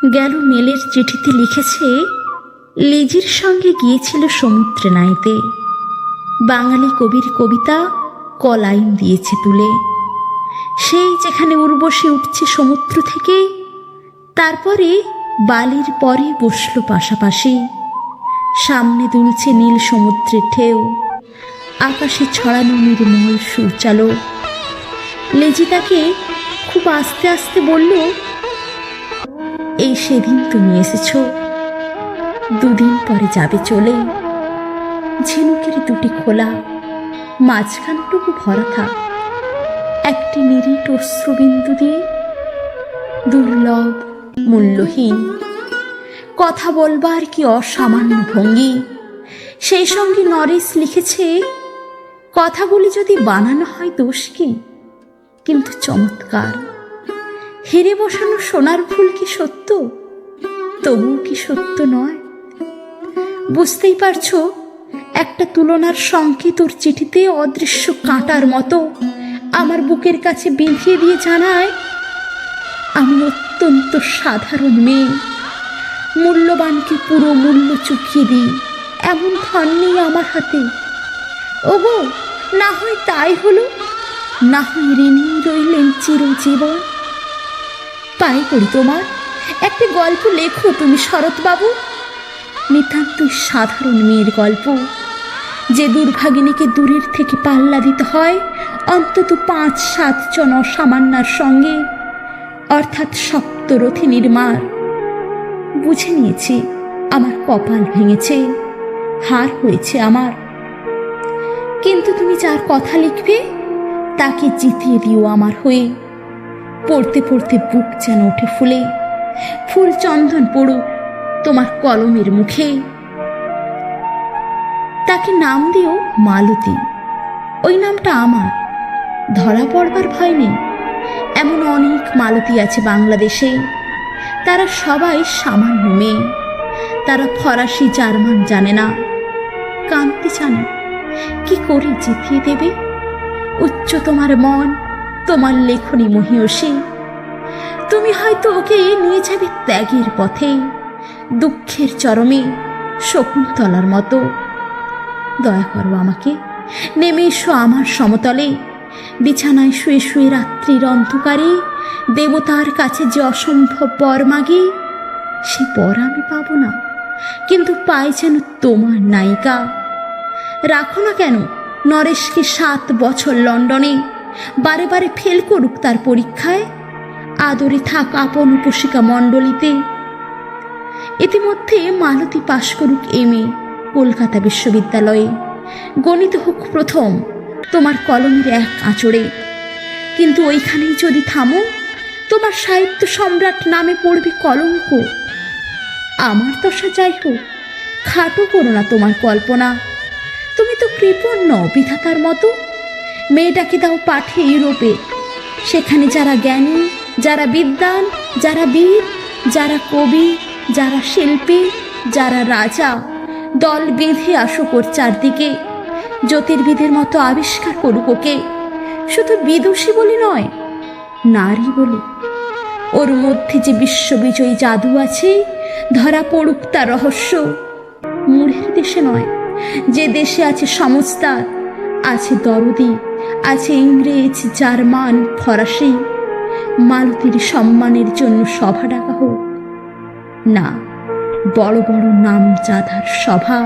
গেল মেলের চিঠিতে লিখেছে, লিজির সঙ্গে গিয়েছিল সমুদ্রে নাইতে। বাঙালি কবির কবিতা কলাইন দিয়েছে তুলে। সেই যেখানে উর্বশী উঠছে সমুদ্র থেকে, তারপরে বালির পরে বসল পাশাপাশি। সামনে দুলছে নীল সমুদ্রের ঢেউ, আকাশে ছড়ানো নির্মল সূর্যালো। লেজি তাকে খুব আস্তে আস্তে বলল, এই সেদিন তুমি এসেছ, দুদিন পরে যাবে চলে। ঝিনুকের দুটি খোলা, মাঝখানটুকু ভরা থাক একটি নিরিট অশ্রুবিন্দু দিয়ে। দুর্লভ, মূল্যহীন কথা বলবার কি অসামান্য ভঙ্গি। সেই সঙ্গে নরেশ লিখেছে, কথাগুলি যদি বানানো হয় দোষ কি, কিন্তু চমৎকার। হিরে বসানো সোনার ফুল কি সত্য, তবুও কি সত্য নয়? বুঝতেই পারছো, একটা তুলনার সংকেত ওর চিঠিতে অদৃশ্য কাঁটার মতো আমার বুকের কাছে বেঁধিয়ে দিয়ে জানায়, আমি অত্যন্ত সাধারণ মেয়ে। মূল্যবানকে পুরো মূল্য চুকিয়ে দিই, এমন ধন নেই আমার হাতে। ওগো, না হয় তাই হলো, না হয় ঋণী রইলেন চিরজীবন। পায়ে করি তোমার, একটা গল্প লেখো তুমি শরৎবাবু। নিতান্তই সাধারণ মেয়ের গল্প, যে দুর্ভাগিনীকে দূরের থেকে পাল্লা দিতে হয় অন্তত ৫-৭ জন অসামান্যার সঙ্গে, অর্থাৎ সপ্তরথিনীর মার। বুঝে নিয়েছি আমার কপাল ভেঙেছে, হার হয়েছে আমার। কিন্তু তুমি যার কথা লিখবে তাকে জিতিয়ে দিও আমার হয়ে। পড়তে পড়তে বুক যেন ওঠে ফুলে, ফুল চন্দন পড়ুক তোমার কলমের মুখে। তাকে নাম দিও মালতী, ওই নামটা আমার, ধরা পড়বার ভয় নেই। এমন অনেক মালতী আছে বাংলাদেশে, তারা সবাই সামান্য মেয়ে। তারা ফরাসি জার্মান জানে না, কাঁদতে জানে। কি করে জিতিয়ে দেবে? উচ্চ তোমার মন, তোমার লেখনী মহীয়সী। তুমি হয়তো ওকে নিয়ে যাবে ত্যাগের পথে, দুঃখের চরমে, শকুন্তলার মতো। দয়া করো আমাকে, নেমে এসো আমার সমতলে। বিছানায় শুয়ে শুয়ে রাত্রির অন্ধকারে দেবতার কাছে যে অসম্ভব বর মাগি, সে বর আমি পাবো না, কিন্তু পাই যেন তোমার নায়িকা। রাখো না কেন নরেশকে ৭ বছর লন্ডনে, বারে বারে ফেল করুক তার পরীক্ষায়। আদরে থাক আপন উপশিকা মণ্ডলীতে। ইতিমধ্যে মালতী পাশ করুক MA কলকাতা বিশ্ববিদ্যালয়ে, গণিত হোক প্রথম তোমার কলমের এক আঁচড়ে। কিন্তু ওইখানেই যদি থামো, তোমার সাহিত্য সম্রাট নামে পড়বে কলঙ্ক। আমার দশা যাই হোক, খাটো করো না তোমার কল্পনা। তুমি তো কৃপণ নও বিধাতার মতো। মেয়েটাকে দাও পাঠিয়ে ইউরোপে, সেখানে যারা জ্ঞানী, যারা বিদ্বান, যারা বীর, যারা কবি, যারা শিল্পী, যারা রাজা, দল বেঁধে আসুক ওর চারদিকে। জ্যোতির্বিদের মতো আবিষ্কার করুক ওকে, শুধু বিদুষী বলে নয়, নারী বলে। ওর মধ্যে যে বিশ্ববিজয়ী জাদু আছে, ধরা পড়ুক তার রহস্য। মূঢ়ের দেশে নয়, যে দেশে আছে সমস্তার, আছে দরদি, আছে ইংরেজ, জার্মান, ফরাসি। মালতীর সম্মানের জন্য সভা ডাকা হোক, না বড় বড় নামজাদার সভা।